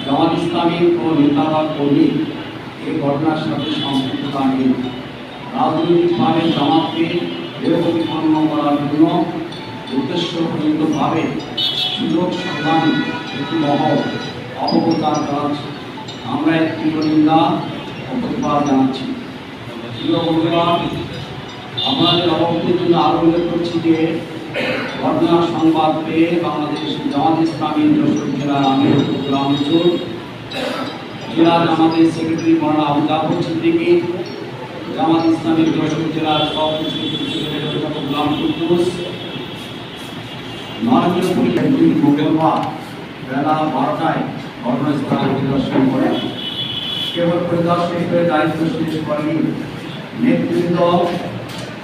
জামাত ইসলামী ও নেতা বা কর্মী এই ঘটনার সাথে সম্পৃক্ততা নেই। রাজনৈতিকভাবে জামাতকে প্রতিপন্ন করার জন্য উদ্দেশ্যপ্রণীতভাবে সুযোগ সন্ধান একটি মহল অপপ্রচার চালাচ্ছে। আমরা একটি নিন্দা ও প্রতিবাদ জানাচ্ছি। প্রিয় বন্ধুরা, আপনাদের অবগতির জন্য আরো উল্লেখ করছি যে ঘটনার সংবাদ পেয়ে বাংলাদেশ জামাত ইসলামী যশোর জেলার আমির গোলাম মনসুর, জেলা জামাতের সেক্রেটারি মৌলানা আবু জাফর সিদ্দিকী, জামাত ইসলামী যশোর জেলার সভাপতি গোলাম কুদ্দুস মাননীয় পরিষদের মঙ্গলবার বেলা 12টায় ঘটনাস্থল পরিদর্শন করেন। কেবল পরিদর্শন করে দায়িত্ব শেষ করেনি, নেতৃত্ব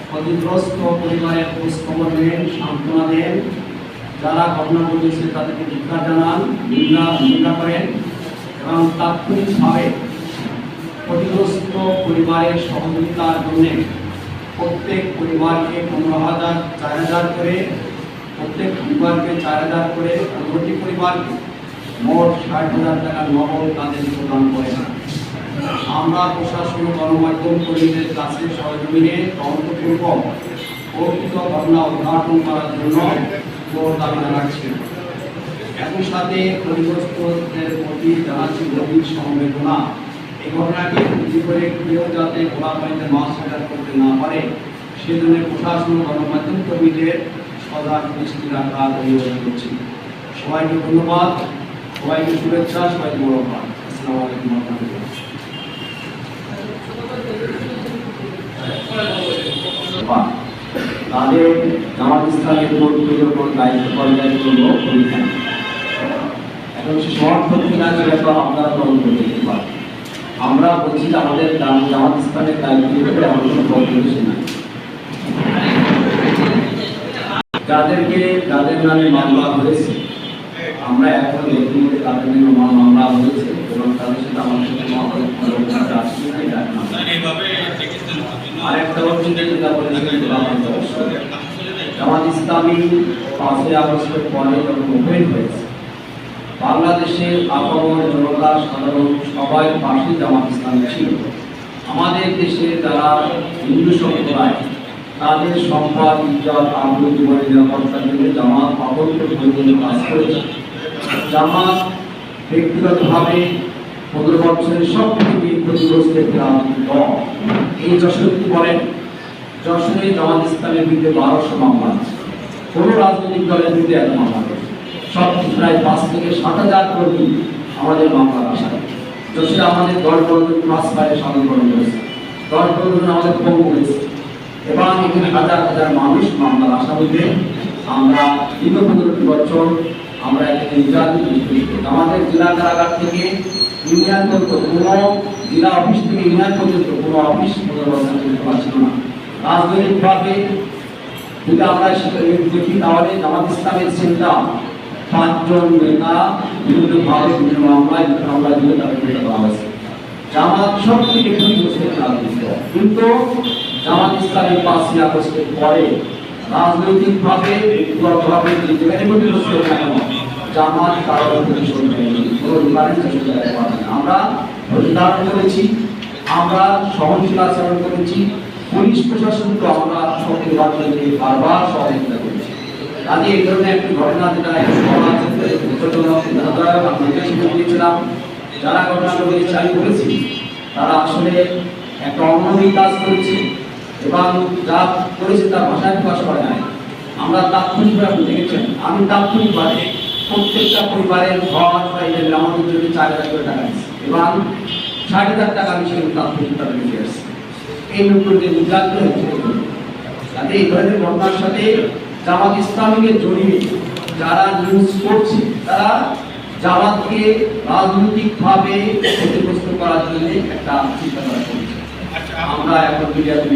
ক্ষতিগ্রস্ত পরিবারের খোঁজখবর নেন, সান্ত্বনা দেন, যারা ঘটনা ঘটেছে তাদেরকে ধিক্কার জানান, নিন্দা করেন এবং তাৎক্ষণিকভাবে ক্ষতিগ্রস্ত পরিবারের সহযোগিতার জন্য প্রত্যেক পরিবারকে 15,000 4,000 করে, প্রত্যেক পরিবারকে 4,000 করে, প্রতি পরিবারকে মোট 60,000 টাকা নগদ তাদের প্রদান করেন। আমরা প্রশাসন ও গণমাধ্যম কর্মীদের কাছে সহযোগিতা তদন্তপূর্বক প্রকৃত ঘটনা উদ্ঘাটন করার জন্য জোর দাবি জানাচ্ছি। একই সাথে ক্ষতিগ্রস্তদের প্রতি জানাচ্ছি গভীর সমবেদনা। এই ঘটনাকে ভিত্তি করে কেউ যাতে গোলাপানিতে মাছ শিকার করতে না পারে সেজন্য প্রশাসন ও গণমাধ্যম কর্মীদের সজাগ দৃষ্টি রাখার অনুরোধ করছি। সবাইকে ধন্যবাদ, সবাইকে শুভেচ্ছা, সবাইকে মোবারকবাদ। আসসালামু আলাইকুম ওয়া রাহমাতুল্লাহ। তাদের জামাত ইসলামের উপর দায়িত্ব পর্যায়ের জন্য পরীক্ষা এখন সে সমর্থক কিনা সেটা তো আপনারা গ্রহণ করতে পারেন। আমরা বলছি যে আমাদের জামাত ইসলামের দায়িত্ব হিসেবে আমার কোনো বক্তব্য নাই। যাদের নামে মামলা হয়েছে আমরা এখন দেখি তাদের নামে মামলা হয়েছে এবং তাদের সাথে আমাদের সাথে আরেকটা হচ্ছে জামাত ইসলামী 5ই আগস্টের পরে যখন ওপেন হয়েছে বাংলাদেশের আপামর জনতা সাধারণ সবাই পাশে জামাত ইসলামী ছিল। আমাদের দেশে যারা হিন্দু সম্প্রদায় তাদের সম্পদ ইজ্জত আবরু জীবনের নিরাপত্তার জন্য জামাত অত্যন্ত প্রয়োজনীয় কাজ করেছে। জামাত ব্যক্তিগতভাবে 15 বছরের সব থেকে ক্ষতিগ্রস্ত একটি রাজনৈতিক দল। এই যশোরে বলেন যশোরে জামাত ইসলামের বিরুদ্ধে 1200 মামলা আছে, কোনো রাজনৈতিক দলের বিরুদ্ধে এত মামলা নেই। সব প্রায় 5 থেকে 7,000 কর্মী আমাদের মামলার আসামি। যশোরে আমাদের 10-12 ক্লাস ফায়ারে সাধারণ হয়েছে, 10-12 জন আমাদের পঙ্গু হয়েছে এবং এখানে হাজার হাজার মানুষ মামলার আসামিতে। আমরা দীর্ঘ 15 বছর আমরা এখানে নির্যাতিত। আমাদের জেলা কারাগার থেকে ইউনিয়ন পর্যন্ত কোনো জেলা অফিস থেকে ইউনিয়ন পর্যন্ত কোনো অফিস 15 বছর খোলা ছিল না। রাজনৈতিকভাবে যদি আমরা দেখি তাহলে জামাত ইসলামের চিন্তা 5 জন নেতা বিভিন্নভাবে বিভিন্ন মামলায় দিয়ে তাদের গ্রেপ্তার করা হয়েছে। জামাত সব থেকে ক্ষতিগ্রস্ত রাজনীতি, কিন্তু জামাত ইসলামের 5ই আগস্টের পরে রাজনৈতিকভাবে ব্যক্তিগতভাবে যেখানে ক্ষতিগ্রস্ত জামাত কারোর প্রতিশোধ নেয়নি, কোনো আমরা প্রতিদান করেছি, আমরা সহনশীল আচরণ করেছি। পুলিশ প্রশাসনকে আমরা বারবার সহযোগিতা করেছি। কাজে এই ধরনের একটি ঘটনা যেটা দিয়েছিলাম, যারা ঘটনাটা বলেছে আমি বলেছি তারা আসলে একটা অন্যদিক কাজ করেছে এবং যা করেছে তার ভাষায় প্রকাশ করা যায়। আমরা তাৎক্ষণিকভাবে দেখেছেন, আমি তাৎক্ষণিকভাবে প্রত্যেকটা পরিবারের ঘর আমাদের জন্য 4,000 করে টাকা দিচ্ছি এবং 60,000 টাকা আমি সেখানে তাৎক্ষণিক তাদের দিতে আসছি। এই যে নির্যাতিত হয়েছে তাদের এই ধরনের ঘটনার সাথে জামাত ইসলামীকে জড়িয়ে যারা নিউজ করছে তারা জামাতকে রাজনৈতিকভাবে ক্ষতিগ্রস্ত করার জন্য একটা চিন্তাধারা করছে। আমরা এখন মিডিয়াতে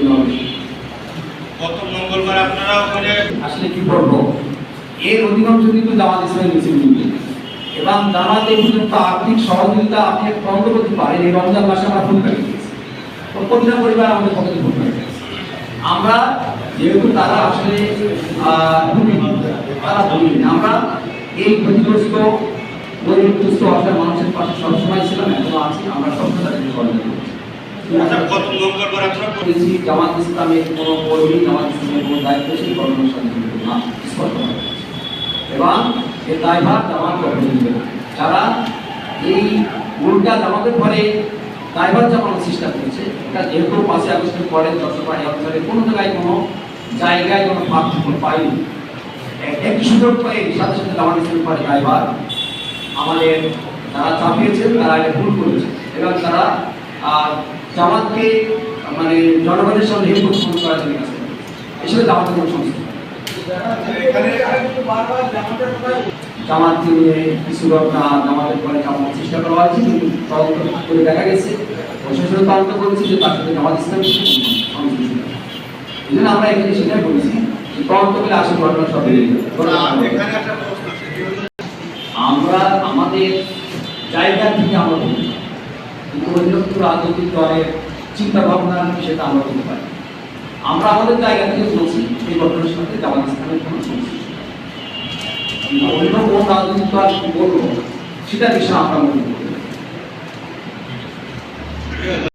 গত মঙ্গলবার আপনারা ওখানে আসলে কি করবো, এর অধিকাংশ কিন্তু জামাত ইসলামী মিছিল নিবে এবং জামাতের পর্যন্ত আর্থিক সহযোগিতা আপনি বন্ধ করতে পারেন। এই রমজান মাসে আমরা ফোন করে দিয়েছি, প্রতিটা পরিবার আমাদের কতদিন ফোন করে আমরা যেহেতু তারা আসলে তারা বলি আমরা এই ক্ষতিগ্রস্ত গরিব দুস্থ অসহায় মানুষের পাশে সবসময় ছিলাম, এখনো আছি, আমরা সবসময় তাদেরকে সহযোগিতা করছি। আচ্ছা, গত মঙ্গলবার আপনারা বলেছি জামাত ইসলামের কোনো কর্মী, জামাত ইসলামের কোনো দায়িত্বশীল কর্মের সাথে জড়িত না, স্পষ্ট করা হয়েছে। এবং এই দায়ভার জামাত কখনো নেবে না। যারা এই উল্টা জামাতের পরে দায়ভার জামানোর চেষ্টা করেছে, এটা যেহেতু 5ই আগস্টের পরে যশোর এই অঞ্চলে কোনো জায়গায় কোনো পার্থক্য পাইনি, একই সুযোগ পাই সাথে সাথে জামাত ইসলামের পরে দায়ভার আমাদের যারা চাপিয়েছেন তারা এটা ভুল করেছে এবং তারা জামাতকে মানে জনগণের সামনে উপস্থাপন করার জন্য কাজ করে। এসবে জামাতের কোনো সমস্যা নেই। জামাতকে নিয়ে কিছু ঘটনা জামাতের পরে চাপানোর চেষ্টা করা হয়েছে, কিন্তু তদন্ত করে দেখা গেছে, প্রশাসন তদন্ত করেছে যে তার সাথে জামাত ইসলাম সংশ্লিষ্ট। এই জন্য আমরা এখানে সেটাই বলেছি যে তদন্ত করে আসল ঘটনা সব বেরিয়ে যাবে। এখানে একটা প্রশ্ন, সেটি হলো আমরা আমাদের জায়গা থেকে আমরা বলি, কিন্তু অন্যত্র রাজনৈতিক দলের চিন্তা ভাবনার সেটা আমরা বলতে পারি। আমরা আমাদের জায়গা থেকে বলছি এই ঘটনার সাথে জামাত ইসলামের কোনো সংশ্লিষ্ট নেই। অন্য কোন রাজনৈতিক দল কি বলবো সেটা বিষয়ে আমরা মনে করি।